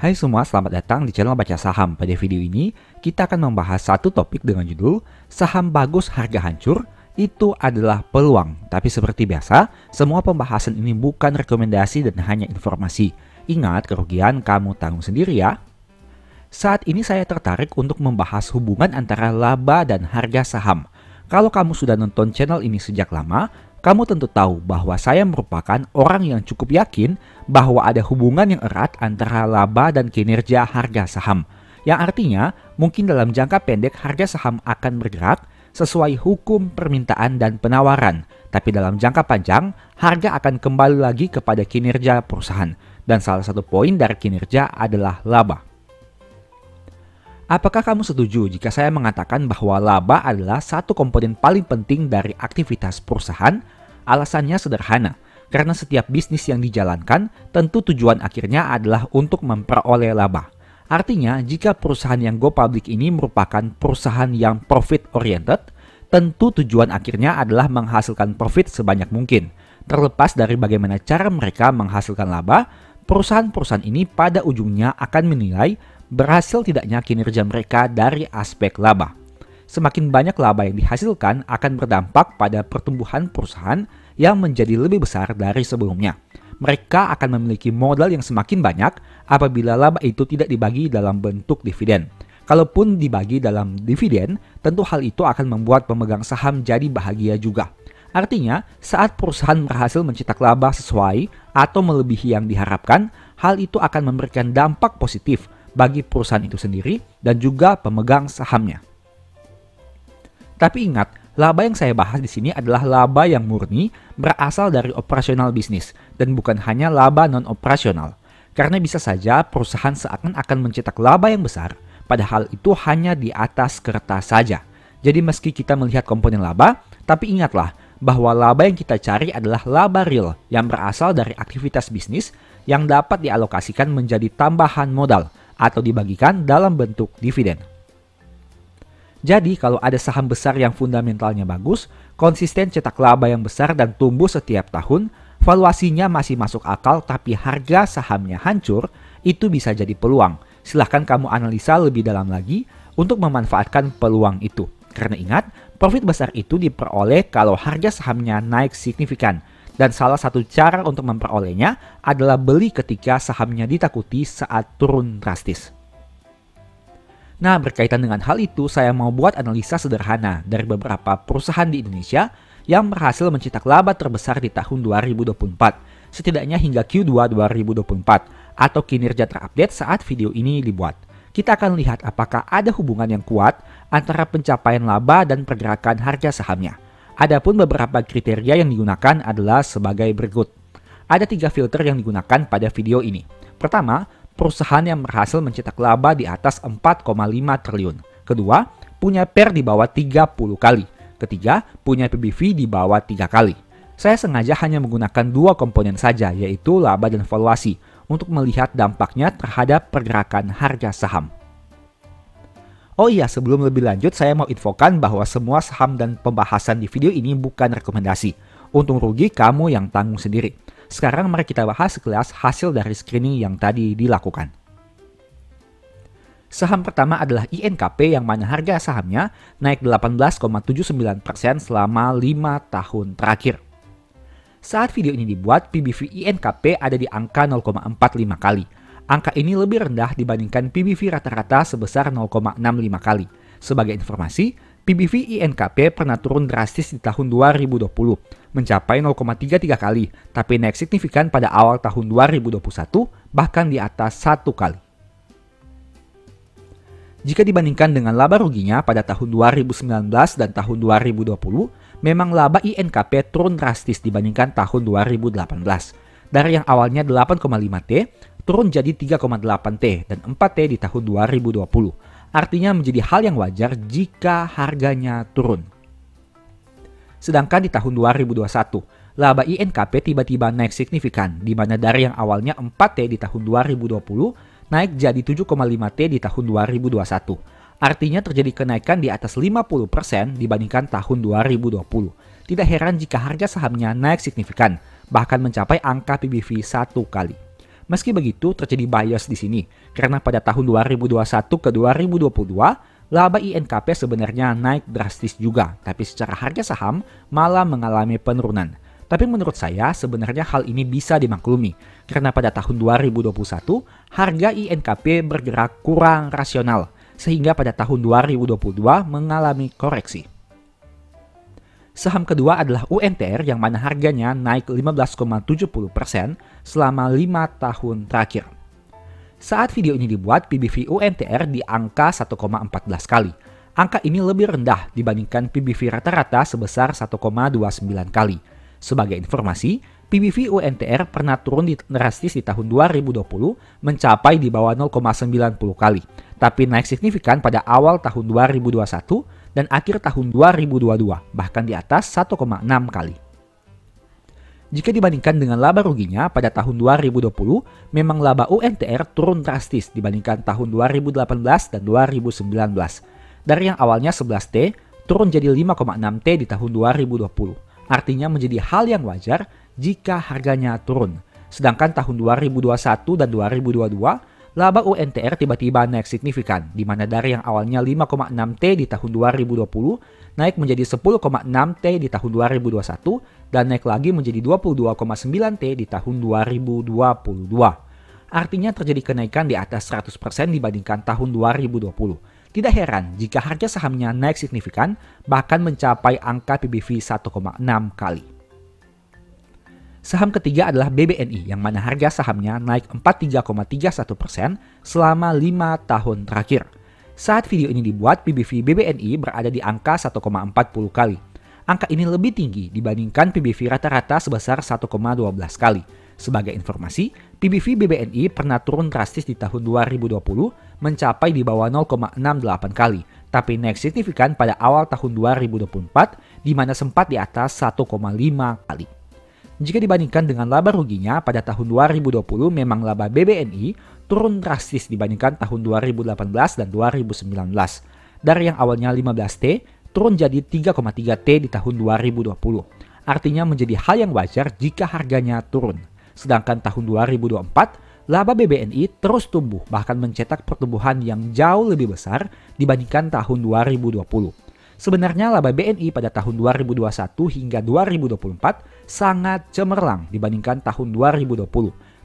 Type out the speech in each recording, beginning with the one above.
Hai semua, selamat datang di channel Baca Saham. Pada video ini, kita akan membahas satu topik dengan judul Saham bagus harga hancur, itu adalah peluang. Tapi seperti biasa, semua pembahasan ini bukan rekomendasi dan hanya informasi. Ingat, kerugian kamu tanggung sendiri ya. Saat ini saya tertarik untuk membahas hubungan antara laba dan harga saham. Kalau kamu sudah nonton channel ini sejak lama, kamu tentu tahu bahwa saya merupakan orang yang cukup yakin bahwa ada hubungan yang erat antara laba dan kinerja harga saham. Yang artinya, mungkin dalam jangka pendek harga saham akan bergerak sesuai hukum permintaan dan penawaran. Tapi dalam jangka panjang, harga akan kembali lagi kepada kinerja perusahaan. Dan salah satu poin dari kinerja adalah laba. Apakah kamu setuju jika saya mengatakan bahwa laba adalah satu komponen paling penting dari aktivitas perusahaan? Alasannya sederhana, karena setiap bisnis yang dijalankan tentu tujuan akhirnya adalah untuk memperoleh laba. Artinya, jika perusahaan yang go public ini merupakan perusahaan yang profit oriented, tentu tujuan akhirnya adalah menghasilkan profit sebanyak mungkin. Terlepas dari bagaimana cara mereka menghasilkan laba, perusahaan-perusahaan ini pada ujungnya akan menilai berhasil tidaknya kinerja mereka dari aspek laba. Semakin banyak laba yang dihasilkan akan berdampak pada pertumbuhan perusahaan yang menjadi lebih besar dari sebelumnya. Mereka akan memiliki modal yang semakin banyak apabila laba itu tidak dibagi dalam bentuk dividen. Kalaupun dibagi dalam dividen, tentu hal itu akan membuat pemegang saham jadi bahagia juga. Artinya, saat perusahaan berhasil mencetak laba sesuai atau melebihi yang diharapkan, hal itu akan memberikan dampak positif bagi perusahaan itu sendiri dan juga pemegang sahamnya. Tapi ingat, laba yang saya bahas di sini adalah laba yang murni berasal dari operasional bisnis dan bukan hanya laba non-operasional. Karena bisa saja perusahaan seakan-akan mencetak laba yang besar, padahal itu hanya di atas kertas saja. Jadi meski kita melihat komponen laba, tapi ingatlah bahwa laba yang kita cari adalah laba real yang berasal dari aktivitas bisnis yang dapat dialokasikan menjadi tambahan modal atau dibagikan dalam bentuk dividen. Jadi kalau ada saham besar yang fundamentalnya bagus, konsisten cetak laba yang besar dan tumbuh setiap tahun, valuasinya masih masuk akal tapi harga sahamnya hancur, itu bisa jadi peluang. Silahkan kamu analisa lebih dalam lagi untuk memanfaatkan peluang itu. Karena ingat, profit besar itu diperoleh kalau harga sahamnya naik signifikan. Dan salah satu cara untuk memperolehnya adalah beli ketika sahamnya ditakuti saat turun drastis. Nah, berkaitan dengan hal itu, saya mau buat analisa sederhana dari beberapa perusahaan di Indonesia yang berhasil mencetak laba terbesar di tahun 2024, setidaknya hingga Q2 2024, atau kinerja terupdate saat video ini dibuat. Kita akan lihat apakah ada hubungan yang kuat antara pencapaian laba dan pergerakan harga sahamnya. Adapun beberapa kriteria yang digunakan adalah sebagai berikut. Ada 3 filter yang digunakan pada video ini. Pertama, perusahaan yang berhasil mencetak laba di atas 4,5 triliun. Kedua, punya PER di bawah 30 kali. Ketiga, punya PBV di bawah 3 kali. Saya sengaja hanya menggunakan 2 komponen saja, yaitu laba dan valuasi, untuk melihat dampaknya terhadap pergerakan harga saham. Oh iya, sebelum lebih lanjut, saya mau infokan bahwa semua saham dan pembahasan di video ini bukan rekomendasi. Untung rugi kamu yang tanggung sendiri. Sekarang mari kita bahas sekilas hasil dari screening yang tadi dilakukan. Saham pertama adalah INKP yang mana harga sahamnya naik 18,79% selama 5 tahun terakhir. Saat video ini dibuat, PBV INKP ada di angka 0,45 kali. Angka ini lebih rendah dibandingkan PBV rata-rata sebesar 0,65 kali. Sebagai informasi, PBV INKP pernah turun drastis di tahun 2020, mencapai 0,33 kali, tapi naik signifikan pada awal tahun 2021, bahkan di atas 1 kali. Jika dibandingkan dengan laba ruginya pada tahun 2019 dan tahun 2020, memang laba INKP turun drastis dibandingkan tahun 2018. Dari yang awalnya 8,5T, turun jadi 3,8T dan 4T di tahun 2020. Artinya menjadi hal yang wajar jika harganya turun. Sedangkan di tahun 2021, laba INKP tiba-tiba naik signifikan, di mana dari yang awalnya 4T di tahun 2020, naik jadi 7,5T di tahun 2021. Artinya terjadi kenaikan di atas 50% dibandingkan tahun 2020. Tidak heran jika harga sahamnya naik signifikan, bahkan mencapai angka PBV 1 kali. Meski begitu, terjadi bias di sini, karena pada tahun 2021 ke 2022, laba INKP sebenarnya naik drastis juga, tapi secara harga saham malah mengalami penurunan. Tapi menurut saya, sebenarnya hal ini bisa dimaklumi, karena pada tahun 2021, harga INKP bergerak kurang rasional, sehingga pada tahun 2022 mengalami koreksi. Saham kedua adalah UNTR yang mana harganya naik 15,70% selama 5 tahun terakhir. Saat video ini dibuat, PBV UNTR di angka 1,14 kali. Angka ini lebih rendah dibandingkan PBV rata-rata sebesar 1,29 kali. Sebagai informasi, PBV UNTR pernah turun drastis di tahun 2020 mencapai di bawah 0,90 kali, tapi naik signifikan pada awal tahun 2021 dan akhir tahun 2022, bahkan di atas 1,6 kali. Jika dibandingkan dengan laba ruginya pada tahun 2020, memang laba UNTR turun drastis dibandingkan tahun 2018 dan 2019. Dari yang awalnya 11T, turun jadi 5,6T di tahun 2020. Artinya menjadi hal yang wajar jika harganya turun. Sedangkan tahun 2021 dan 2022, laba UNTR tiba-tiba naik signifikan, di mana dari yang awalnya 5,6T di tahun 2020 naik menjadi 10,6T di tahun 2021 dan naik lagi menjadi 22,9T di tahun 2022. Artinya terjadi kenaikan di atas 100% dibandingkan tahun 2020. Tidak heran jika harga sahamnya naik signifikan, bahkan mencapai angka PBV 1,6 kali. Saham ketiga adalah BBNI yang mana harga sahamnya naik 43,31% selama 5 tahun terakhir. Saat video ini dibuat, PBV BBNI berada di angka 1,40 kali. Angka ini lebih tinggi dibandingkan PBV rata-rata sebesar 1,12 kali. Sebagai informasi, PBV BBNI pernah turun drastis di tahun 2020 mencapai di bawah 0,68 kali, tapi naik signifikan pada awal tahun 2024 di mana sempat di atas 1,5 kali. Jika dibandingkan dengan laba ruginya pada tahun 2020, memang laba BBNI turun drastis dibandingkan tahun 2018 dan 2019. Dari yang awalnya 15T, turun jadi 3,3T di tahun 2020. Artinya menjadi hal yang wajar jika harganya turun. Sedangkan tahun 2024, laba BBNI terus tumbuh, bahkan mencetak pertumbuhan yang jauh lebih besar dibandingkan tahun 2020. Sebenarnya laba BNI pada tahun 2021 hingga 2024 sangat cemerlang dibandingkan tahun 2020.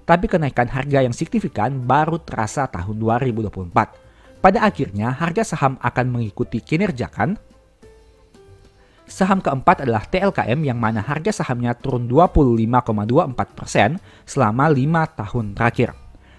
Tapi kenaikan harga yang signifikan baru terasa tahun 2024. Pada akhirnya harga saham akan mengikuti kinerja kan? Saham keempat adalah TLKM yang mana harga sahamnya turun 25,24% selama 5 tahun terakhir.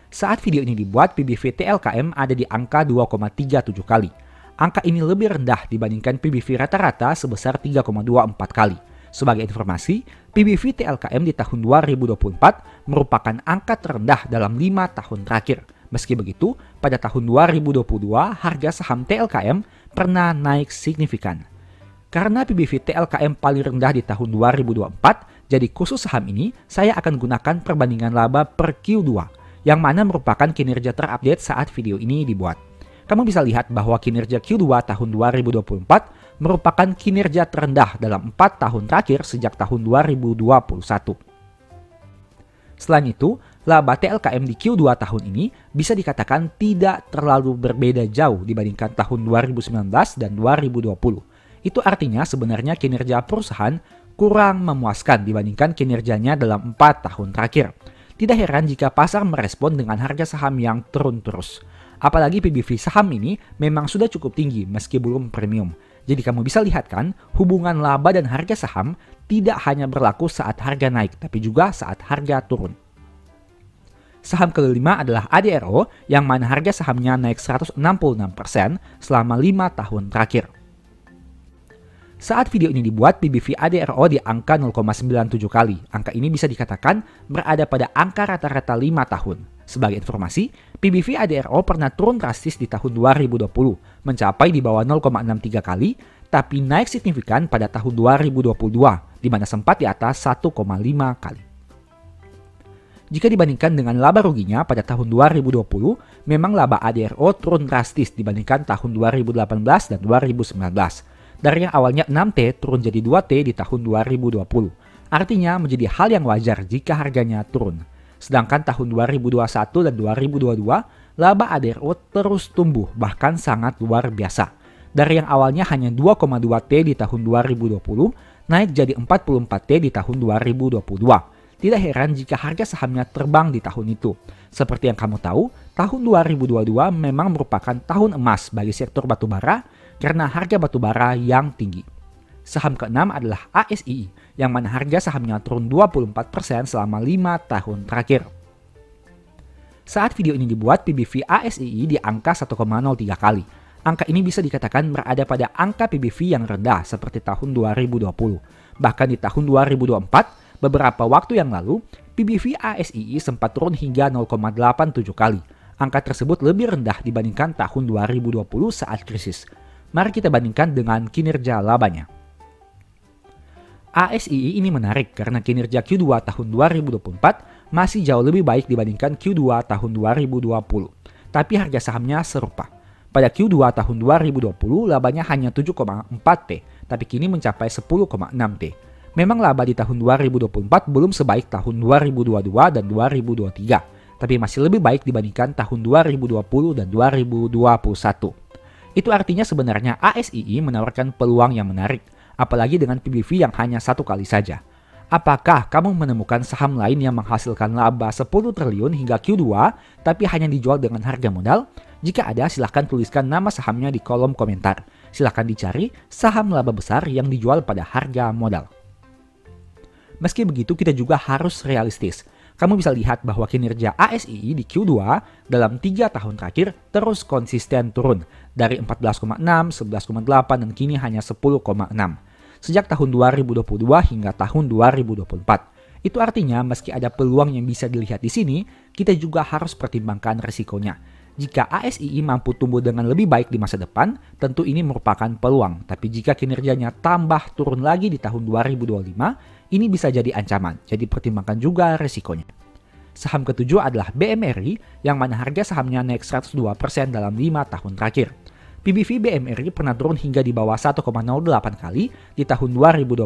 Saat video ini dibuat, PBV TLKM ada di angka 2,37 kali. Angka ini lebih rendah dibandingkan PBV rata-rata sebesar 3,24 kali. Sebagai informasi, PBV TLKM di tahun 2024 merupakan angka terendah dalam 5 tahun terakhir. Meski begitu, pada tahun 2022 harga saham TLKM pernah naik signifikan. Karena PBV TLKM paling rendah di tahun 2024, jadi khusus saham ini saya akan gunakan perbandingan laba per Q2, yang mana merupakan kinerja terupdate saat video ini dibuat. Kamu bisa lihat bahwa kinerja Q2 tahun 2024 merupakan kinerja terendah dalam 4 tahun terakhir sejak tahun 2021. Selain itu, laba TLKM di Q2 tahun ini bisa dikatakan tidak terlalu berbeda jauh dibandingkan tahun 2019 dan 2020. Itu artinya sebenarnya kinerja perusahaan kurang memuaskan dibandingkan kinerjanya dalam 4 tahun terakhir. Tidak heran jika pasar merespon dengan harga saham yang turun terus. Apalagi PBV saham ini memang sudah cukup tinggi meski belum premium. Jadi kamu bisa lihat kan, hubungan laba dan harga saham tidak hanya berlaku saat harga naik, tapi juga saat harga turun. Saham kelima adalah ADRO yang mana harga sahamnya naik 166% selama 5 tahun terakhir. Saat video ini dibuat, PBV ADRO di angka 0,97 kali. Angka ini bisa dikatakan berada pada angka rata-rata 5 tahun. Sebagai informasi, PBV ADRO pernah turun drastis di tahun 2020, mencapai di bawah 0,63 kali, tapi naik signifikan pada tahun 2022, di mana sempat di atas 1,5 kali. Jika dibandingkan dengan laba ruginya pada tahun 2020, memang laba ADRO turun drastis dibandingkan tahun 2018 dan 2019. Dari yang awalnya 6T turun jadi 2T di tahun 2020. Artinya menjadi hal yang wajar jika harganya turun. Sedangkan tahun 2021 dan 2022, laba ADRO terus tumbuh, bahkan sangat luar biasa. Dari yang awalnya hanya 2,2 T di tahun 2020, naik jadi 44 T di tahun 2022. Tidak heran jika harga sahamnya terbang di tahun itu. Seperti yang kamu tahu, tahun 2022 memang merupakan tahun emas bagi sektor batubara karena harga batubara yang tinggi. Saham keenam adalah ASII, yang mana harga sahamnya turun 24% selama 5 tahun terakhir. Saat video ini dibuat, PBV ASII di angka 1,03 kali. Angka ini bisa dikatakan berada pada angka PBV yang rendah seperti tahun 2020. Bahkan di tahun 2024, beberapa waktu yang lalu, PBV ASII sempat turun hingga 0,87 kali. Angka tersebut lebih rendah dibandingkan tahun 2020 saat krisis. Mari kita bandingkan dengan kinerja labanya. ASII ini menarik karena kinerja Q2 tahun 2024 masih jauh lebih baik dibandingkan Q2 tahun 2020. Tapi harga sahamnya serupa. Pada Q2 tahun 2020 labanya hanya 7,4 T, tapi kini mencapai 10,6 T. Memang laba di tahun 2024 belum sebaik tahun 2022 dan 2023, tapi masih lebih baik dibandingkan tahun 2020 dan 2021. Itu artinya sebenarnya ASII menawarkan peluang yang menarik, apalagi dengan PBV yang hanya 1 kali saja. Apakah kamu menemukan saham lain yang menghasilkan laba 10 triliun hingga Q2 tapi hanya dijual dengan harga modal? Jika ada, silahkan tuliskan nama sahamnya di kolom komentar. Silahkan dicari saham laba besar yang dijual pada harga modal. Meski begitu, kita juga harus realistis. Kamu bisa lihat bahwa kinerja ASII di Q2 dalam 3 tahun terakhir terus konsisten turun dari 14,6, 11,8 dan kini hanya 10,6 sejak tahun 2022 hingga tahun 2024. Itu artinya meski ada peluang yang bisa dilihat di sini, kita juga harus pertimbangkan resikonya. Jika ASII mampu tumbuh dengan lebih baik di masa depan, tentu ini merupakan peluang. Tapi jika kinerjanya tambah turun lagi di tahun 2025, ini bisa jadi ancaman. Jadi pertimbangkan juga resikonya. Saham ketujuh adalah BMRI, yang mana harga sahamnya naik 102% dalam 5 tahun terakhir. PBV BMRI pernah turun hingga di bawah 1,08 kali di tahun 2020,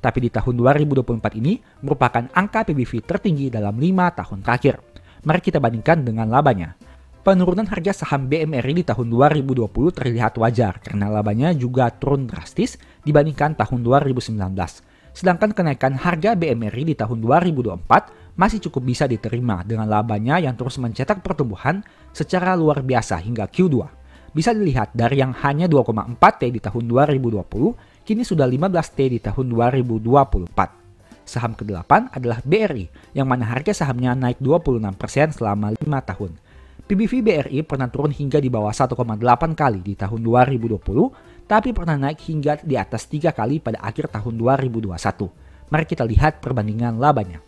tapi di tahun 2024 ini merupakan angka PBV tertinggi dalam 5 tahun terakhir. Mari kita bandingkan dengan labanya. Penurunan harga saham BMRI di tahun 2020 terlihat wajar karena labanya juga turun drastis dibandingkan tahun 2019. Sedangkan kenaikan harga BMRI di tahun 2024 masih cukup bisa diterima dengan labanya yang terus mencetak pertumbuhan secara luar biasa hingga Q2. Bisa dilihat dari yang hanya 2,4 T di tahun 2020, kini sudah 15 T di tahun 2024. Saham ke-8 adalah BRI, yang mana harga sahamnya naik 26% selama 5 tahun. PBV BRI pernah turun hingga di bawah 1,8 kali di tahun 2020, tapi pernah naik hingga di atas 3 kali pada akhir tahun 2021. Mari kita lihat perbandingan labanya.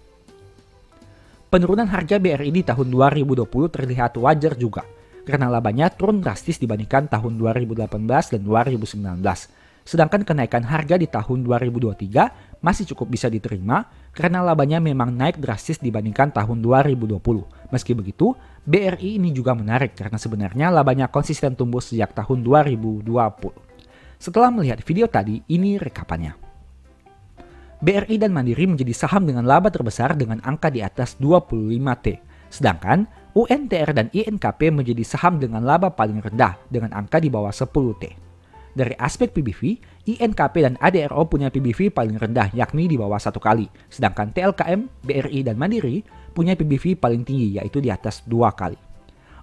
Penurunan harga BRI di tahun 2020 terlihat wajar juga, karena labanya turun drastis dibandingkan tahun 2018 dan 2019. Sedangkan kenaikan harga di tahun 2023 masih cukup bisa diterima karena labanya memang naik drastis dibandingkan tahun 2020. Meski begitu, BRI ini juga menarik karena sebenarnya labanya konsisten tumbuh sejak tahun 2020. Setelah melihat video tadi, ini rekapannya. BRI dan Mandiri menjadi saham dengan laba terbesar dengan angka di atas 25T. Sedangkan UNTR dan INKP menjadi saham dengan laba paling rendah dengan angka di bawah 10T. Dari aspek PBV, INKP dan ADRO punya PBV paling rendah yakni di bawah 1 kali. Sedangkan TLKM, BRI dan Mandiri punya PBV paling tinggi yaitu di atas 2 kali.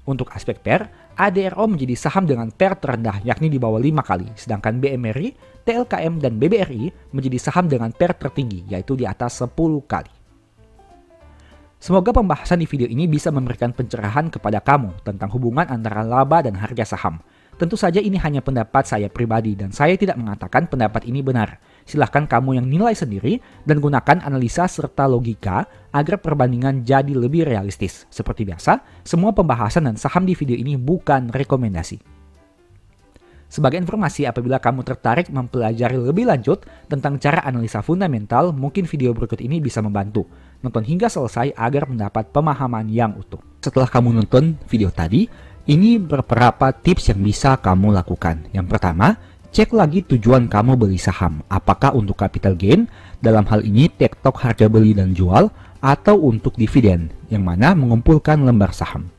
Untuk aspek PER, ADRO menjadi saham dengan PER terendah yakni di bawah 5 kali. Sedangkan BMRI, TLKM dan BBRI menjadi saham dengan PER tertinggi yaitu di atas 10 kali. Semoga pembahasan di video ini bisa memberikan pencerahan kepada kamu tentang hubungan antara laba dan harga saham. Tentu saja ini hanya pendapat saya pribadi dan saya tidak mengatakan pendapat ini benar. Silahkan kamu yang nilai sendiri dan gunakan analisa serta logika agar perbandingan jadi lebih realistis. Seperti biasa, semua pembahasan dan saham di video ini bukan rekomendasi. Sebagai informasi, apabila kamu tertarik mempelajari lebih lanjut tentang cara analisa fundamental, mungkin video berikut ini bisa membantu. Nonton hingga selesai agar mendapat pemahaman yang utuh. Setelah kamu nonton video tadi, ini beberapa tips yang bisa kamu lakukan. Yang pertama, cek lagi tujuan kamu beli saham. Apakah untuk capital gain? Dalam hal ini tektok harga beli dan jual, atau untuk dividen, yang mana mengumpulkan lembar saham.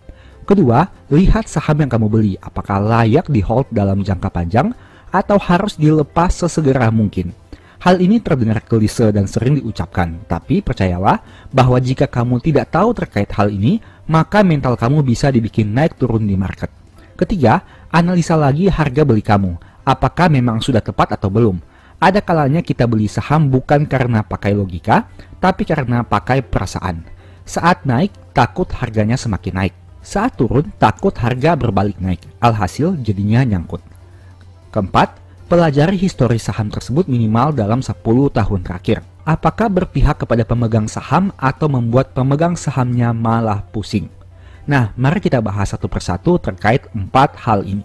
Kedua, lihat saham yang kamu beli apakah layak di hold dalam jangka panjang atau harus dilepas sesegera mungkin. Hal ini terdengar klise dan sering diucapkan, tapi percayalah bahwa jika kamu tidak tahu terkait hal ini, maka mental kamu bisa dibikin naik turun di market. Ketiga, analisa lagi harga beli kamu, apakah memang sudah tepat atau belum. Ada kalanya kita beli saham bukan karena pakai logika, tapi karena pakai perasaan. Saat naik, takut harganya semakin naik. Saat turun, takut harga berbalik naik. Alhasil, jadinya nyangkut. Keempat, pelajari histori saham tersebut minimal dalam 10 tahun terakhir. Apakah berpihak kepada pemegang saham atau membuat pemegang sahamnya malah pusing? Nah, mari kita bahas satu persatu terkait 4 hal ini.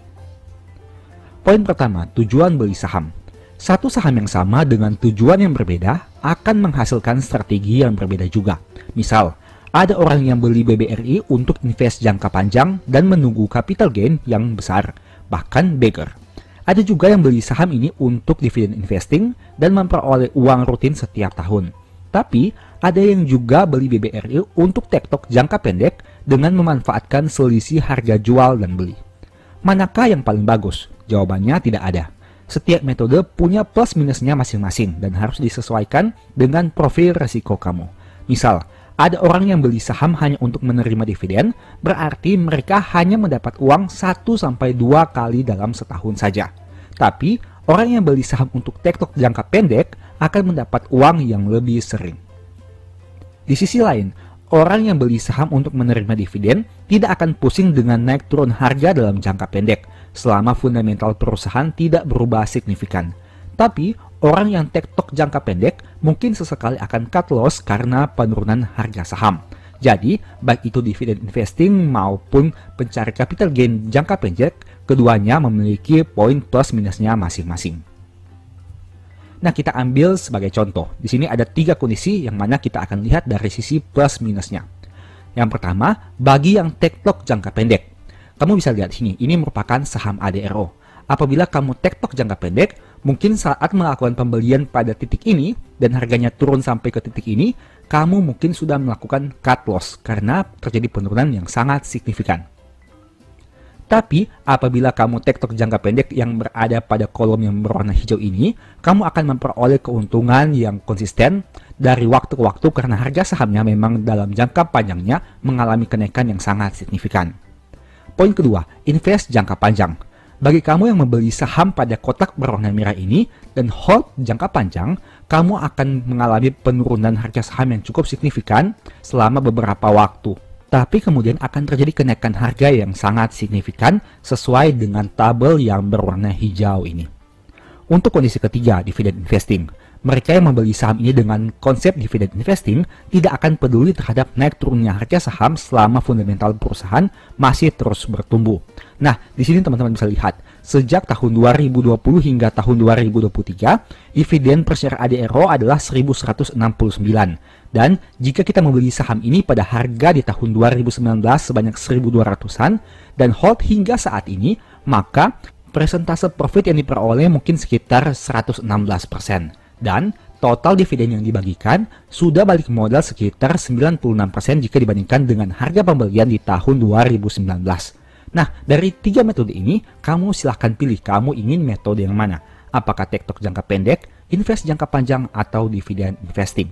Poin pertama, tujuan beli saham. Satu saham yang sama dengan tujuan yang berbeda akan menghasilkan strategi yang berbeda juga. Misal, ada orang yang beli BBRI untuk invest jangka panjang dan menunggu capital gain yang besar, bahkan beggar. Ada juga yang beli saham ini untuk dividen investing dan memperoleh uang rutin setiap tahun. Tapi, ada yang juga beli BBRI untuk tektok jangka pendek dengan memanfaatkan selisih harga jual dan beli. Manakah yang paling bagus? Jawabannya tidak ada. Setiap metode punya plus minusnya masing-masing dan harus disesuaikan dengan profil resiko kamu. Misal, ada orang yang beli saham hanya untuk menerima dividen, berarti mereka hanya mendapat uang 1-2 kali dalam setahun saja. Tapi, orang yang beli saham untuk tektok jangka pendek akan mendapat uang yang lebih sering. Di sisi lain, orang yang beli saham untuk menerima dividen tidak akan pusing dengan naik turun harga dalam jangka pendek, selama fundamental perusahaan tidak berubah signifikan. Tapi, orang yang tektok jangka pendek mungkin sesekali akan cut loss karena penurunan harga saham. Jadi, baik itu dividen investing maupun pencari capital gain jangka pendek, keduanya memiliki poin plus minusnya masing-masing. Nah, kita ambil sebagai contoh. Di sini ada 3 kondisi yang mana kita akan lihat dari sisi plus minusnya. Yang pertama, bagi yang tektok jangka pendek. Kamu bisa lihat sini, ini merupakan saham ADRO. Apabila kamu tektok jangka pendek, mungkin saat melakukan pembelian pada titik ini dan harganya turun sampai ke titik ini, kamu mungkin sudah melakukan cut loss karena terjadi penurunan yang sangat signifikan. Tapi, apabila kamu tektok jangka pendek yang berada pada kolom yang berwarna hijau ini, kamu akan memperoleh keuntungan yang konsisten dari waktu ke waktu karena harga sahamnya memang dalam jangka panjangnya mengalami kenaikan yang sangat signifikan. Poin kedua, invest jangka panjang. Bagi kamu yang membeli saham pada kotak berwarna merah ini dan hold jangka panjang, kamu akan mengalami penurunan harga saham yang cukup signifikan selama beberapa waktu. Tapi kemudian akan terjadi kenaikan harga yang sangat signifikan sesuai dengan tabel yang berwarna hijau ini. Untuk kondisi ketiga, dividen investing. Mereka yang membeli saham ini dengan konsep dividen investing tidak akan peduli terhadap naik turunnya harga saham selama fundamental perusahaan masih terus bertumbuh. Nah, di sini teman-teman bisa lihat, sejak tahun 2020 hingga tahun 2023, dividen per share ADRO adalah 1.169. Dan jika kita membeli saham ini pada harga di tahun 2019 sebanyak 1.200-an dan hold hingga saat ini, maka persentase profit yang diperoleh mungkin sekitar 116%. Dan total dividen yang dibagikan sudah balik modal sekitar 96% jika dibandingkan dengan harga pembelian di tahun 2019. Nah, dari 3 metode ini, kamu silahkan pilih kamu ingin metode yang mana. Apakah tektok jangka pendek, invest jangka panjang, atau dividen investing.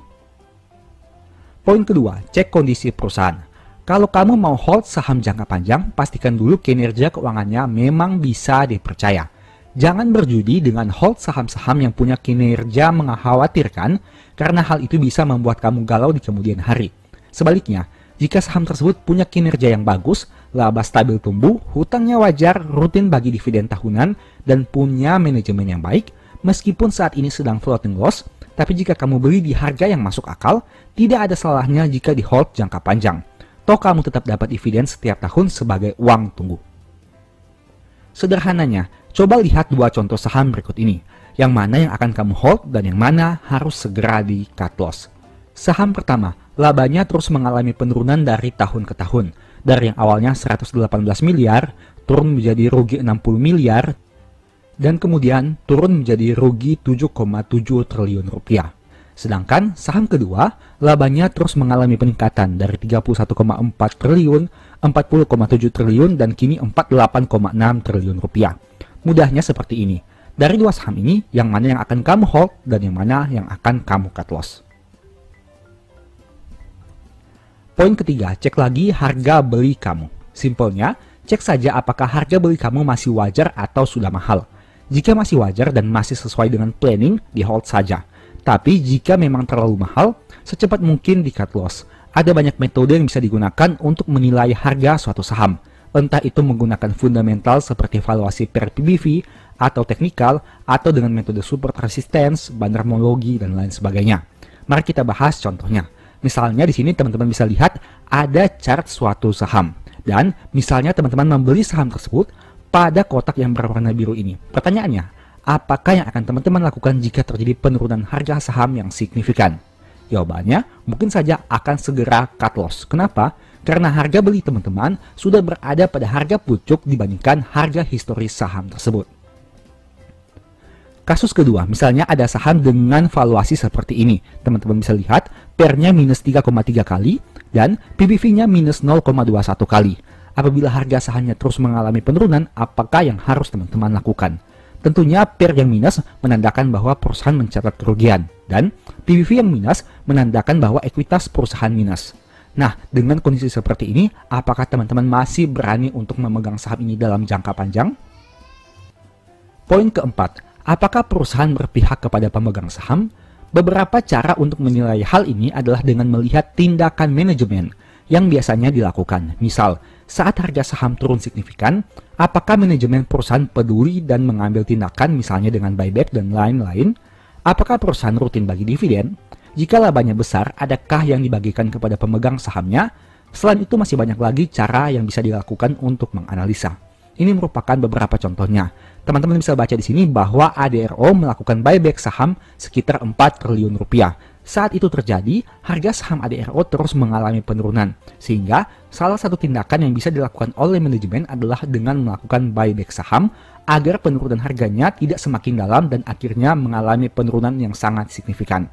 Poin kedua, cek kondisi perusahaan. Kalau kamu mau hold saham jangka panjang, pastikan dulu kinerja keuangannya memang bisa dipercaya. Jangan berjudi dengan hold saham-saham yang punya kinerja mengkhawatirkan karena hal itu bisa membuat kamu galau di kemudian hari. Sebaliknya, jika saham tersebut punya kinerja yang bagus, laba stabil tumbuh, hutangnya wajar, rutin bagi dividen tahunan, dan punya manajemen yang baik, meskipun saat ini sedang floating loss, tapi jika kamu beli di harga yang masuk akal, tidak ada salahnya jika di hold jangka panjang. Toh kamu tetap dapat dividen setiap tahun sebagai uang tunggu. Sederhananya, coba lihat 2 contoh saham berikut ini, yang mana yang akan kamu hold dan yang mana harus segera di cut loss. Saham pertama, labanya terus mengalami penurunan dari tahun ke tahun, dari yang awalnya 118 miliar, turun menjadi rugi 60 miliar, dan kemudian turun menjadi rugi 7,7 triliun rupiah. Sedangkan saham kedua, labanya terus mengalami peningkatan dari 31,4 triliun, 40,7 triliun, dan kini 48,6 triliun rupiah. Mudahnya seperti ini. Dari dua saham ini, yang mana yang akan kamu hold dan yang mana yang akan kamu cut loss. Poin ketiga, cek lagi harga beli kamu. Simpelnya, cek saja apakah harga beli kamu masih wajar atau sudah mahal. Jika masih wajar dan masih sesuai dengan planning, di hold saja. Tapi jika memang terlalu mahal, secepat mungkin di cut loss. Ada banyak metode yang bisa digunakan untuk menilai harga suatu saham. Entah itu menggunakan fundamental seperti valuasi per PBV, atau teknikal, atau dengan metode support resistance, bandarmologi, dan lain sebagainya. Mari kita bahas contohnya. Misalnya di sini teman-teman bisa lihat ada chart suatu saham. Dan misalnya teman-teman membeli saham tersebut pada kotak yang berwarna biru ini. Pertanyaannya, apakah yang akan teman-teman lakukan jika terjadi penurunan harga saham yang signifikan? Jawabannya, mungkin saja akan segera cut loss. Kenapa? Karena harga beli teman-teman sudah berada pada harga pucuk dibandingkan harga historis saham tersebut. Kasus kedua, misalnya ada saham dengan valuasi seperti ini. Teman-teman bisa lihat, PER-nya minus 3,3 kali dan PBV-nya minus 0,21 kali. Apabila harga sahamnya terus mengalami penurunan, apakah yang harus teman-teman lakukan? Tentunya PER yang minus menandakan bahwa perusahaan mencatat kerugian, dan PBV yang minus menandakan bahwa ekuitas perusahaan minus. Nah, dengan kondisi seperti ini, apakah teman-teman masih berani untuk memegang saham ini dalam jangka panjang? Poin keempat, apakah perusahaan berpihak kepada pemegang saham? Beberapa cara untuk menilai hal ini adalah dengan melihat tindakan manajemen yang biasanya dilakukan. Misal, saat harga saham turun signifikan, apakah manajemen perusahaan peduli dan mengambil tindakan misalnya dengan buyback dan lain-lain? Apakah perusahaan rutin bagi dividen? Jika labanya besar, adakah yang dibagikan kepada pemegang sahamnya? Selain itu masih banyak lagi cara yang bisa dilakukan untuk menganalisa. Ini merupakan beberapa contohnya. Teman-teman bisa baca di sini bahwa ADRO melakukan buyback saham sekitar 4 triliun rupiah. Saat itu terjadi, harga saham ADRO terus mengalami penurunan. Sehingga, salah satu tindakan yang bisa dilakukan oleh manajemen adalah dengan melakukan buyback saham agar penurunan harganya tidak semakin dalam dan akhirnya mengalami penurunan yang sangat signifikan.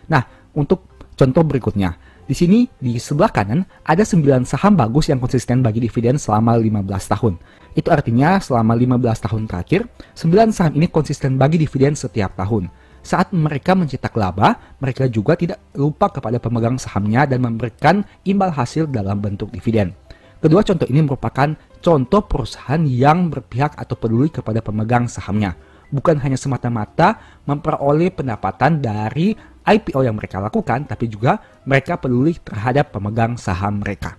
Nah, untuk contoh berikutnya. Di sini, di sebelah kanan, ada 9 saham bagus yang konsisten bagi dividen selama 15 tahun. Itu artinya selama 15 tahun terakhir, 9 saham ini konsisten bagi dividen setiap tahun. Saat mereka mencetak laba, mereka juga tidak lupa kepada pemegang sahamnya dan memberikan imbal hasil dalam bentuk dividen. Kedua contoh ini merupakan contoh perusahaan yang berpihak atau peduli kepada pemegang sahamnya. Bukan hanya semata-mata memperoleh pendapatan dari IPO yang mereka lakukan, tapi juga mereka peduli terhadap pemegang saham mereka.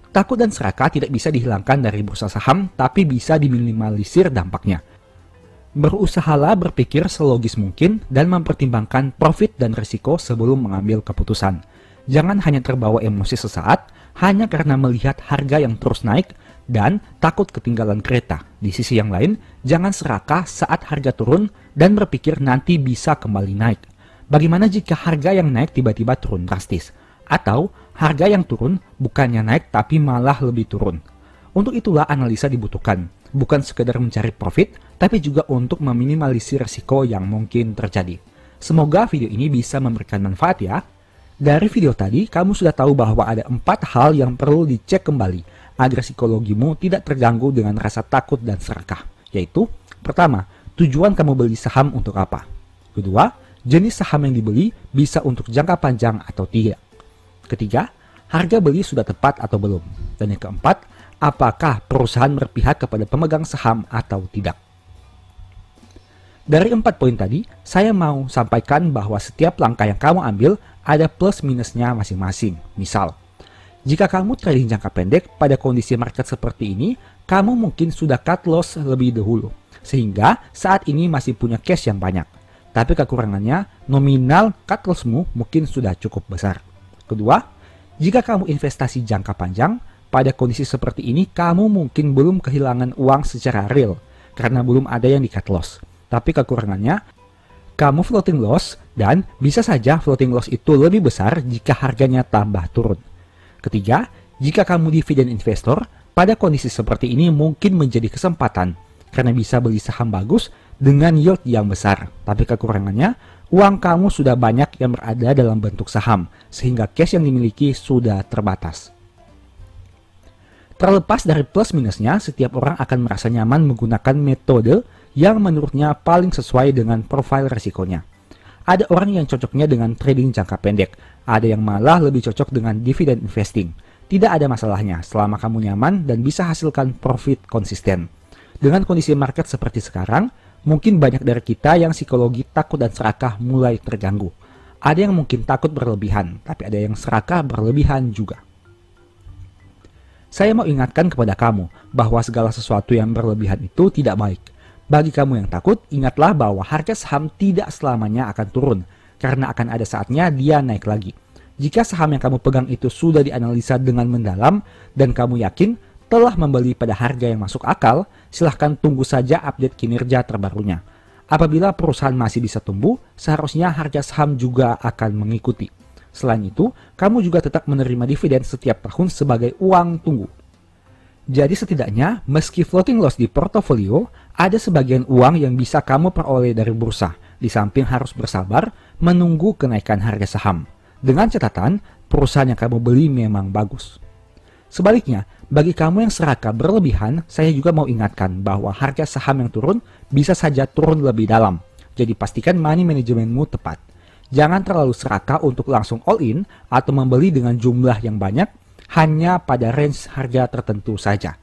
Takut dan serakah tidak bisa dihilangkan dari bursa saham, tapi bisa diminimalisir dampaknya. Berusahalah berpikir selogis mungkin dan mempertimbangkan profit dan risiko sebelum mengambil keputusan. Jangan hanya terbawa emosi sesaat, hanya karena melihat harga yang terus naik dan takut ketinggalan kereta. Di sisi yang lain, jangan serakah saat harga turun dan berpikir nanti bisa kembali naik. Bagaimana jika harga yang naik tiba-tiba turun drastis? Atau harga yang turun bukannya naik tapi malah lebih turun? Untuk itulah analisa dibutuhkan. Bukan sekedar mencari profit, tapi juga untuk meminimalisir risiko yang mungkin terjadi. Semoga video ini bisa memberikan manfaat ya. Dari video tadi, kamu sudah tahu bahwa ada 4 hal yang perlu dicek kembali agar psikologimu tidak terganggu dengan rasa takut dan serakah. Yaitu, pertama, tujuan kamu beli saham untuk apa? Kedua, jenis saham yang dibeli bisa untuk jangka panjang atau tidak. Ketiga, harga beli sudah tepat atau belum? Dan yang keempat, apakah perusahaan berpihak kepada pemegang saham atau tidak? Dari 4 poin tadi, saya mau sampaikan bahwa setiap langkah yang kamu ambil ada plus minusnya masing-masing. Misal, jika kamu trading jangka pendek pada kondisi market seperti ini, kamu mungkin sudah cut loss lebih dahulu, sehingga saat ini masih punya cash yang banyak. Tapi kekurangannya, nominal cut lossmu mungkin sudah cukup besar. Kedua, jika kamu investasi jangka panjang, pada kondisi seperti ini kamu mungkin belum kehilangan uang secara real, karena belum ada yang di cut loss. Tapi kekurangannya, kamu floating loss dan bisa saja floating loss itu lebih besar jika harganya tambah turun. Ketiga, jika kamu dividen investor, pada kondisi seperti ini mungkin menjadi kesempatan karena bisa beli saham bagus dengan yield yang besar. Tapi kekurangannya, uang kamu sudah banyak yang berada dalam bentuk saham, sehingga cash yang dimiliki sudah terbatas. Terlepas dari plus minusnya, setiap orang akan merasa nyaman menggunakan metode yang menurutnya paling sesuai dengan profil risikonya. Ada orang yang cocoknya dengan trading jangka pendek, ada yang malah lebih cocok dengan dividend investing. Tidak ada masalahnya selama kamu nyaman dan bisa hasilkan profit konsisten. Dengan kondisi market seperti sekarang, mungkin banyak dari kita yang psikologi takut dan serakah mulai terganggu. Ada yang mungkin takut berlebihan, tapi ada yang serakah berlebihan juga. Saya mau ingatkan kepada kamu bahwa segala sesuatu yang berlebihan itu tidak baik. Bagi kamu yang takut, ingatlah bahwa harga saham tidak selamanya akan turun, karena akan ada saatnya dia naik lagi. Jika saham yang kamu pegang itu sudah dianalisa dengan mendalam dan kamu yakin telah membeli pada harga yang masuk akal, silahkan tunggu saja update kinerja terbarunya. Apabila perusahaan masih bisa tumbuh, seharusnya harga saham juga akan mengikuti. Selain itu, kamu juga tetap menerima dividen setiap tahun sebagai uang tunggu. Jadi setidaknya, meski floating loss di portofolio, ada sebagian uang yang bisa kamu peroleh dari bursa, di samping harus bersabar menunggu kenaikan harga saham. Dengan catatan, perusahaan yang kamu beli memang bagus. Sebaliknya, bagi kamu yang serakah berlebihan, saya juga mau ingatkan bahwa harga saham yang turun bisa saja turun lebih dalam. Jadi pastikan money managementmu tepat. Jangan terlalu serakah untuk langsung all in atau membeli dengan jumlah yang banyak hanya pada range harga tertentu saja.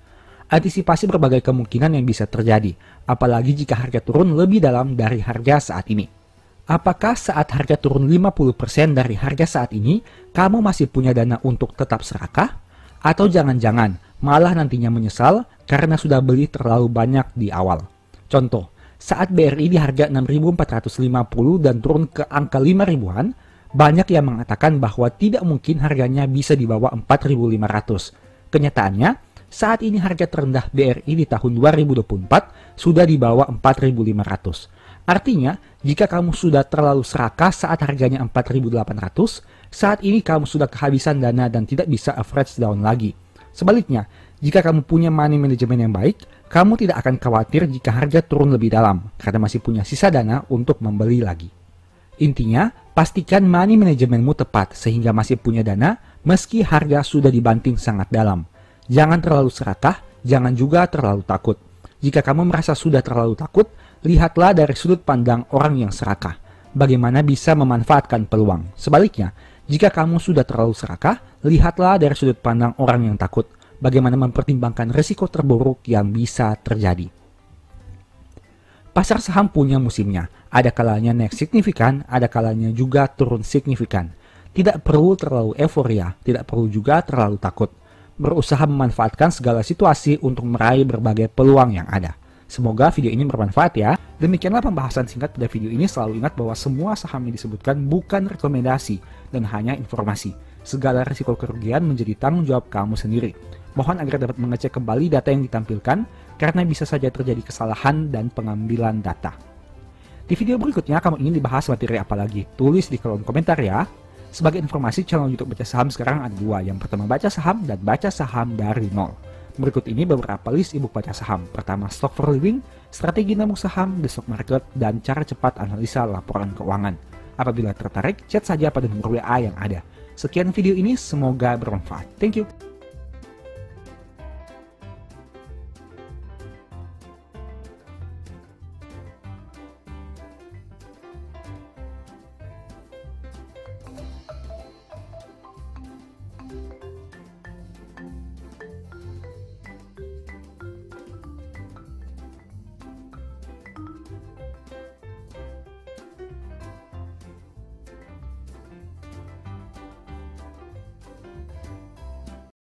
Antisipasi berbagai kemungkinan yang bisa terjadi, apalagi jika harga turun lebih dalam dari harga saat ini. Apakah saat harga turun 50% dari harga saat ini, kamu masih punya dana untuk tetap serakah? Atau jangan-jangan malah nantinya menyesal karena sudah beli terlalu banyak di awal? Contoh, saat BRI di harga 6.450 dan turun ke angka 5.000-an, banyak yang mengatakan bahwa tidak mungkin harganya bisa di bawah 4.500. Kenyataannya, saat ini harga terendah BRI di tahun 2024 sudah di bawah 4.500. Artinya, jika kamu sudah terlalu serakah saat harganya 4.800, saat ini kamu sudah kehabisan dana dan tidak bisa average down lagi. Sebaliknya, jika kamu punya money management yang baik, kamu tidak akan khawatir jika harga turun lebih dalam, karena masih punya sisa dana untuk membeli lagi. Intinya, pastikan money managementmu tepat sehingga masih punya dana meski harga sudah dibanting sangat dalam. Jangan terlalu serakah, jangan juga terlalu takut. Jika kamu merasa sudah terlalu takut, lihatlah dari sudut pandang orang yang serakah. Bagaimana bisa memanfaatkan peluang. Sebaliknya, jika kamu sudah terlalu serakah, lihatlah dari sudut pandang orang yang takut. Bagaimana mempertimbangkan risiko terburuk yang bisa terjadi. Pasar saham punya musimnya. Ada kalanya naik signifikan, ada kalanya juga turun signifikan. Tidak perlu terlalu euforia, tidak perlu juga terlalu takut. Berusaha memanfaatkan segala situasi untuk meraih berbagai peluang yang ada. Semoga video ini bermanfaat ya. Demikianlah pembahasan singkat pada video ini. Selalu ingat bahwa semua saham yang disebutkan bukan rekomendasi dan hanya informasi. Segala risiko kerugian menjadi tanggung jawab kamu sendiri. Mohon agar dapat mengecek kembali data yang ditampilkan karena bisa saja terjadi kesalahan dan pengambilan data. Di video berikutnya kamu ingin dibahas materi apa lagi? Tulis di kolom komentar ya. Sebagai informasi, channel YouTube Baca Saham sekarang ada dua. Yang pertama Baca Saham dan Baca Saham dari nol. Berikut ini beberapa list ebook baca saham. Pertama, Stock for Living, Strategi Nabung Saham, The Stock Market, dan Cara Cepat Analisa Laporan Keuangan. Apabila tertarik, chat saja pada nomor WA yang ada. Sekian video ini, semoga bermanfaat. Thank you.